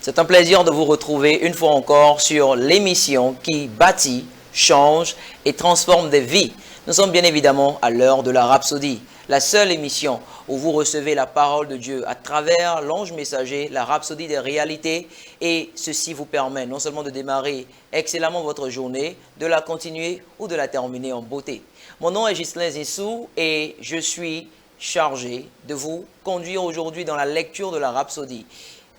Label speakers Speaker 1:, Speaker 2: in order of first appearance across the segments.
Speaker 1: C'est un plaisir de vous retrouver une fois encore sur l'émission qui bâtit, change et transforme des vies. Nous sommes bien évidemment à l'heure de la Rhapsodie, la seule émission où vous recevez la parole de Dieu à travers l'ange messager, la Rhapsodie des réalités. Et ceci vous permet non seulement de démarrer excellemment votre journée, de la continuer ou de la terminer en beauté. Mon nom est Ghislain Zissou et je suis chargé de vous conduire aujourd'hui dans la lecture de la Rhapsodie.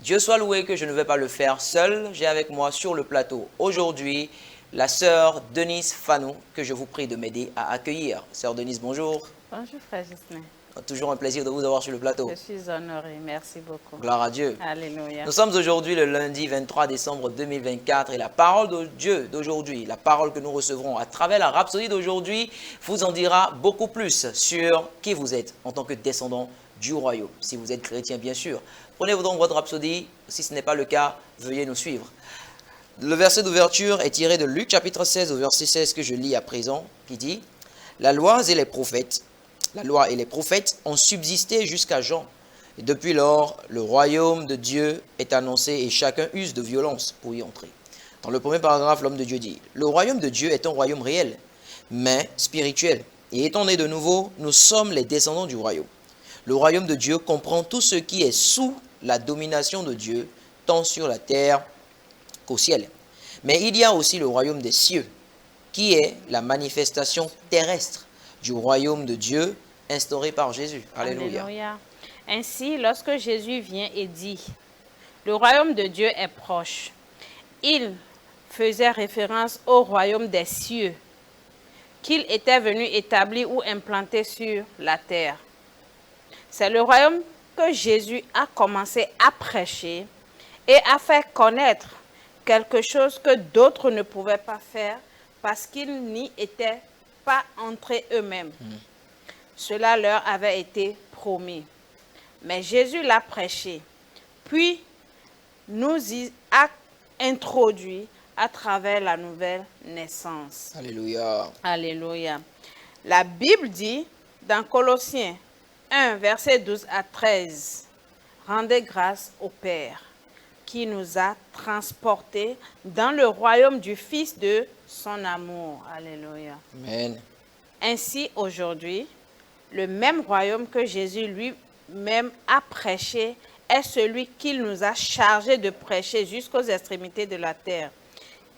Speaker 1: Dieu soit loué que je ne vais pas le faire seul. J'ai avec moi sur le plateau aujourd'hui la sœur Denise Fanou, que je vous prie de m'aider à accueillir. Sœur Denise, bonjour.
Speaker 2: Bonjour frère Ghislain.
Speaker 1: Toujours un plaisir de vous avoir sur le plateau.
Speaker 2: Je suis honorée, merci beaucoup.
Speaker 1: Gloire à Dieu.
Speaker 2: Alléluia.
Speaker 1: Nous sommes aujourd'hui le lundi 23 décembre 2024 et la parole de Dieu d'aujourd'hui, la parole que nous recevrons à travers la Rhapsodie d'aujourd'hui, vous en dira beaucoup plus sur qui vous êtes en tant que descendant du royaume. Si vous êtes chrétien, bien sûr. Prenez donc votre Rhapsodie. Si ce n'est pas le cas, veuillez nous suivre. Le verset d'ouverture est tiré de Luc chapitre 16 au verset 16 que je lis à présent, qui dit « La loi et les prophètes ont subsisté jusqu'à Jean. Et depuis lors, le royaume de Dieu est annoncé et chacun use de violence pour y entrer. » Dans le premier paragraphe, l'homme de Dieu dit « Le royaume de Dieu est un royaume réel, mais spirituel. Et étant nés de nouveau, nous sommes les descendants du royaume. Le royaume de Dieu comprend tout ce qui est sous la domination de Dieu, tant sur la terre qu'au ciel. Mais il y a aussi le royaume des cieux, qui est la manifestation terrestre du royaume de Dieu instauré par Jésus. Alléluia.
Speaker 2: Alléluia. Ainsi, lorsque Jésus vient et dit « Le royaume de Dieu est proche », il faisait référence au royaume des cieux qu'il était venu établir ou implanter sur la terre. C'est le royaume que Jésus a commencé à prêcher et à faire connaître quelque chose que d'autres ne pouvaient pas faire parce qu'ils n'y étaient pas entrés eux-mêmes. Cela leur avait été promis. Mais Jésus l'a prêché, puis nous y a introduit à travers la nouvelle naissance.
Speaker 1: Alléluia.
Speaker 2: Alléluia. La Bible dit dans Colossiens 1, verset 12 à 13, « Rendez grâce au Père qui nous a transportés dans le royaume du Fils de son amour. » Alléluia.
Speaker 1: Amen.
Speaker 2: Ainsi, aujourd'hui, le même royaume que Jésus lui-même a prêché est celui qu'il nous a chargé de prêcher jusqu'aux extrémités de la terre.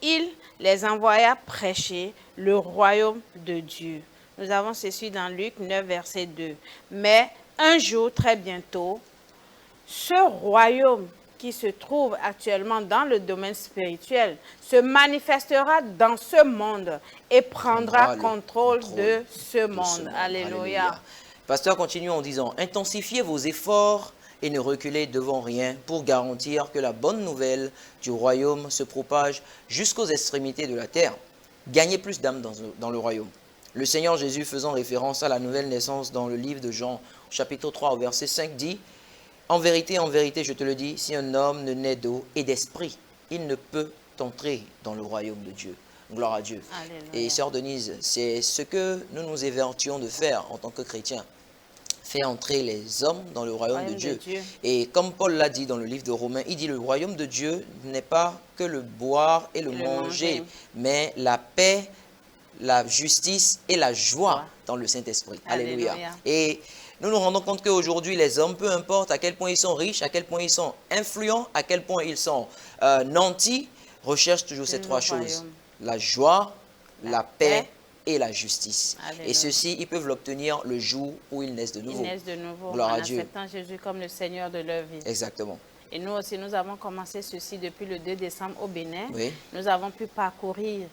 Speaker 2: Il les envoya prêcher le royaume de Dieu. Nous avons ceci dans Luc 9, verset 2. Mais un jour, très bientôt, ce royaume qui se trouve actuellement dans le domaine spirituel se manifestera dans ce monde et prendra contrôle de ce monde. Alléluia.
Speaker 1: Pasteur continue en disant « Intensifiez vos efforts et ne reculez devant rien pour garantir que la bonne nouvelle du royaume se propage jusqu'aux extrémités de la terre. Gagnez plus d'âmes dans le royaume. » Le Seigneur Jésus, faisant référence à la nouvelle naissance dans le livre de Jean, chapitre 3, au verset 5, dit « En vérité, je te le dis, si un homme ne naît d'eau et d'esprit, il ne peut entrer dans le royaume de Dieu. » Gloire à Dieu.
Speaker 2: Alléluia.
Speaker 1: Et sœur Denise, c'est ce que nous nous évertuons de faire en tant que chrétiens. Faire entrer les hommes dans le royaume de Dieu. Et comme Paul l'a dit dans le livre de Romains, il dit le royaume de Dieu n'est pas que le boire et le manger, mais la paix, la justice et la joie dans le Saint-Esprit. Alléluia. Et nous nous rendons compte qu'aujourd'hui, les hommes, peu importe à quel point ils sont riches, à quel point ils sont influents, à quel point ils sont nantis, recherchent toujours ces trois choses. La joie, la paix et la justice. Alléluia. Et ceci, ils peuvent l'obtenir le jour où ils naissent de nouveau.
Speaker 2: Ils naissent de nouveau.
Speaker 1: Gloire
Speaker 2: en
Speaker 1: à Dieu.
Speaker 2: acceptant Jésus comme le Seigneur de leur vie.
Speaker 1: Exactement.
Speaker 2: Et nous aussi, nous avons commencé ceci depuis le 2 décembre au Bénin.
Speaker 1: Oui.
Speaker 2: Nous avons pu parcourir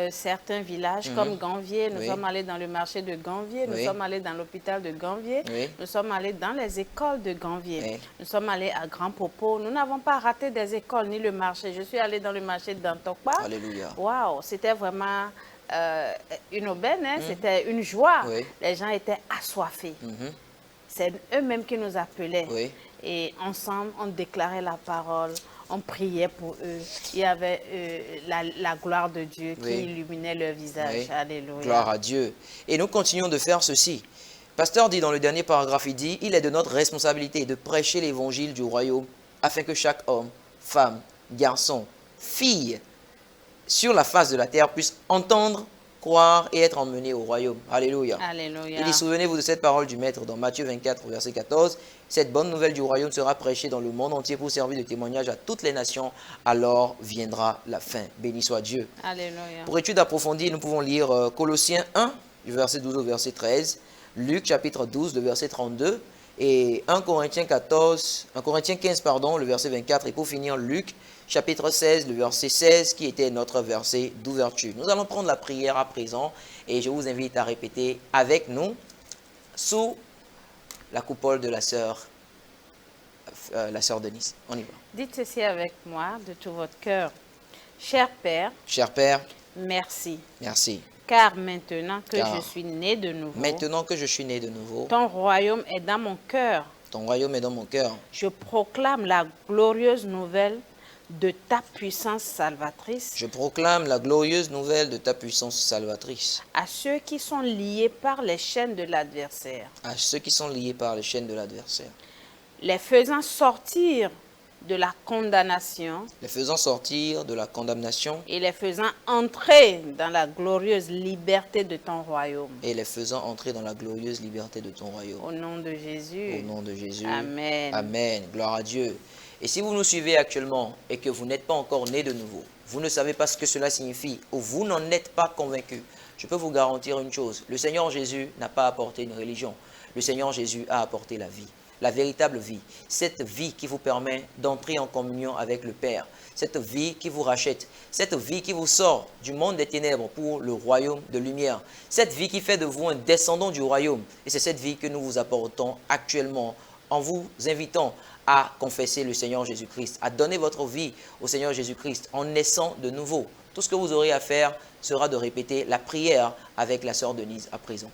Speaker 2: certains villages comme Ganvier. Nous sommes allés dans le marché de Ganvier. Nous sommes allés dans l'hôpital de Ganvier. Nous sommes allés dans les écoles de Ganvier. Nous sommes allés à Grand Popo. Nous n'avons pas raté des écoles ni le marché. Je suis allée dans le marché d'Antokpa.
Speaker 1: Alléluia.
Speaker 2: Waouh, c'était vraiment une aubaine, hein? C'était une joie. Les gens étaient assoiffés. C'est eux-mêmes qui nous appelaient. Et ensemble, on déclarait la parole. On priait pour eux. Il y avait la gloire de Dieu qui illuminait leur visage. Alléluia.
Speaker 1: Gloire à Dieu. Et nous continuons de faire ceci. Pasteur dit dans le dernier paragraphe, il dit « Il est de notre responsabilité de prêcher l'évangile du royaume afin que chaque homme femme, garçon, fille, sur la face de la terre puissent entendre, croire et être emmenés au royaume. Alléluia.
Speaker 2: Alléluia.
Speaker 1: Il dit, souvenez-vous de cette parole du Maître dans Matthieu 24, verset 14. Cette bonne nouvelle du royaume sera prêchée dans le monde entier pour servir de témoignage à toutes les nations. Alors viendra la fin. Béni soit Dieu.
Speaker 2: Alléluia.
Speaker 1: Pour étude approfondie, nous pouvons lire Colossiens 1, du verset 12 au verset 13, Luc chapitre 12, le verset 32, et 1 Corinthiens 15, le verset 24, et pour finir, Luc chapitre 16, le verset 16, qui était notre verset d'ouverture. Nous allons prendre la prière à présent, et je vous invite à répéter avec nous, sous la coupole de la sœur Denise. On y va.
Speaker 2: Dites ceci avec moi de tout votre cœur. Cher Père,
Speaker 1: Cher Père,
Speaker 2: merci.
Speaker 1: merci.
Speaker 2: Car maintenant que
Speaker 1: Car
Speaker 2: je suis né de nouveau,
Speaker 1: Maintenant que je suis né de nouveau,
Speaker 2: ton royaume est dans mon cœur.
Speaker 1: ton royaume est dans mon cœur.
Speaker 2: Je proclame la glorieuse nouvelle de ta puissance salvatrice
Speaker 1: Je proclame la glorieuse nouvelle de ta puissance salvatrice
Speaker 2: à ceux qui sont liés par les chaînes de l'adversaire,
Speaker 1: à ceux qui sont liés par les chaînes de l'adversaire,
Speaker 2: les faisant sortir de la condamnation
Speaker 1: les faisant sortir de la condamnation
Speaker 2: et les faisant entrer dans la glorieuse liberté de ton royaume.
Speaker 1: et les faisant entrer dans la glorieuse liberté de ton royaume.
Speaker 2: Au nom de Jésus.
Speaker 1: Au nom de Jésus.
Speaker 2: Amen.
Speaker 1: Amen. Gloire à Dieu. Et si vous nous suivez actuellement et que vous n'êtes pas encore né de nouveau, vous ne savez pas ce que cela signifie ou vous n'en êtes pas convaincu, je peux vous garantir une chose. Le Seigneur Jésus n'a pas apporté une religion. Le Seigneur Jésus a apporté la vie. La véritable vie, cette vie qui vous permet d'entrer en communion avec le Père, cette vie qui vous rachète, cette vie qui vous sort du monde des ténèbres pour le royaume de lumière, cette vie qui fait de vous un descendant du royaume. Et c'est cette vie que nous vous apportons actuellement en vous invitant à confesser le Seigneur Jésus-Christ, à donner votre vie au Seigneur Jésus-Christ en naissant de nouveau. Tout ce que vous aurez à faire sera de répéter la prière avec la sœur Denise à présent.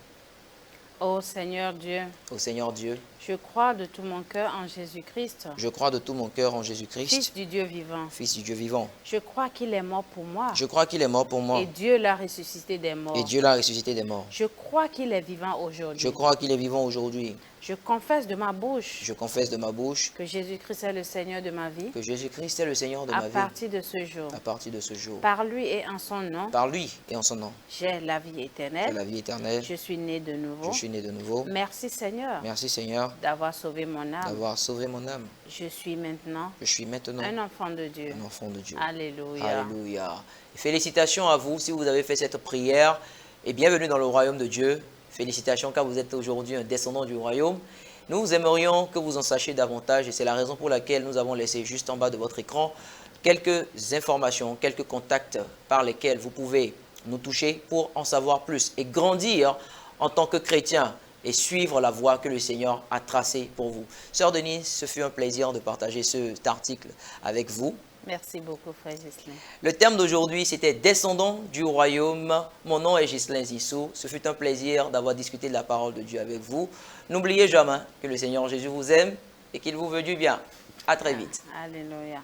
Speaker 2: Ô Seigneur Dieu,
Speaker 1: Au Seigneur Dieu,
Speaker 2: je crois de tout mon cœur en Jésus-Christ,
Speaker 1: je crois de tout mon cœur en Jésus-Christ,
Speaker 2: Fils du Dieu vivant.
Speaker 1: Fils du Dieu vivant.
Speaker 2: Je crois qu'il est mort pour moi
Speaker 1: Je crois qu'il est mort pour moi
Speaker 2: et Dieu l'a ressuscité des morts.
Speaker 1: et Dieu l'a ressuscité des morts.
Speaker 2: Je crois qu'il est vivant aujourd'hui.
Speaker 1: Je crois qu'il est vivant aujourd'hui.
Speaker 2: Je confesse de ma bouche
Speaker 1: Je confesse de ma bouche
Speaker 2: que Jésus-Christ est le Seigneur de ma vie
Speaker 1: que Jésus-Christ est le Seigneur de
Speaker 2: à
Speaker 1: ma vie
Speaker 2: partir de ce jour.
Speaker 1: à partir de ce jour.
Speaker 2: Par lui et en son nom,
Speaker 1: Par lui et en son nom,
Speaker 2: j'ai la vie
Speaker 1: j'ai
Speaker 2: éternelle.
Speaker 1: la vie éternelle.
Speaker 2: Je suis né de nouveau.
Speaker 1: Je suis né de nouveau.
Speaker 2: Merci Seigneur
Speaker 1: Merci Seigneur
Speaker 2: d'avoir sauvé mon âme.
Speaker 1: d'avoir sauvé mon âme.
Speaker 2: Je suis maintenant
Speaker 1: Je suis maintenant
Speaker 2: un enfant de Dieu.
Speaker 1: un enfant de Dieu.
Speaker 2: Alléluia.
Speaker 1: Alléluia. Félicitations à vous si vous avez fait cette prière et bienvenue dans le royaume de Dieu. Félicitations car vous êtes aujourd'hui un descendant du royaume. Nous aimerions que vous en sachiez davantage et c'est la raison pour laquelle nous avons laissé juste en bas de votre écran quelques informations, quelques contacts par lesquels vous pouvez nous toucher pour en savoir plus et grandir en tant que chrétien et suivre la voie que le Seigneur a tracée pour vous. Sœur Denise, ce fut un plaisir de partager cet article avec vous.
Speaker 2: Merci beaucoup, frère Ghislain.
Speaker 1: Le thème d'aujourd'hui, c'était « Descendants du royaume ». Mon nom est Ghislain Zissou. Ce fut un plaisir d'avoir discuté de la parole de Dieu avec vous. N'oubliez jamais que le Seigneur Jésus vous aime et qu'il vous veut du bien. À très vite.
Speaker 2: Alléluia.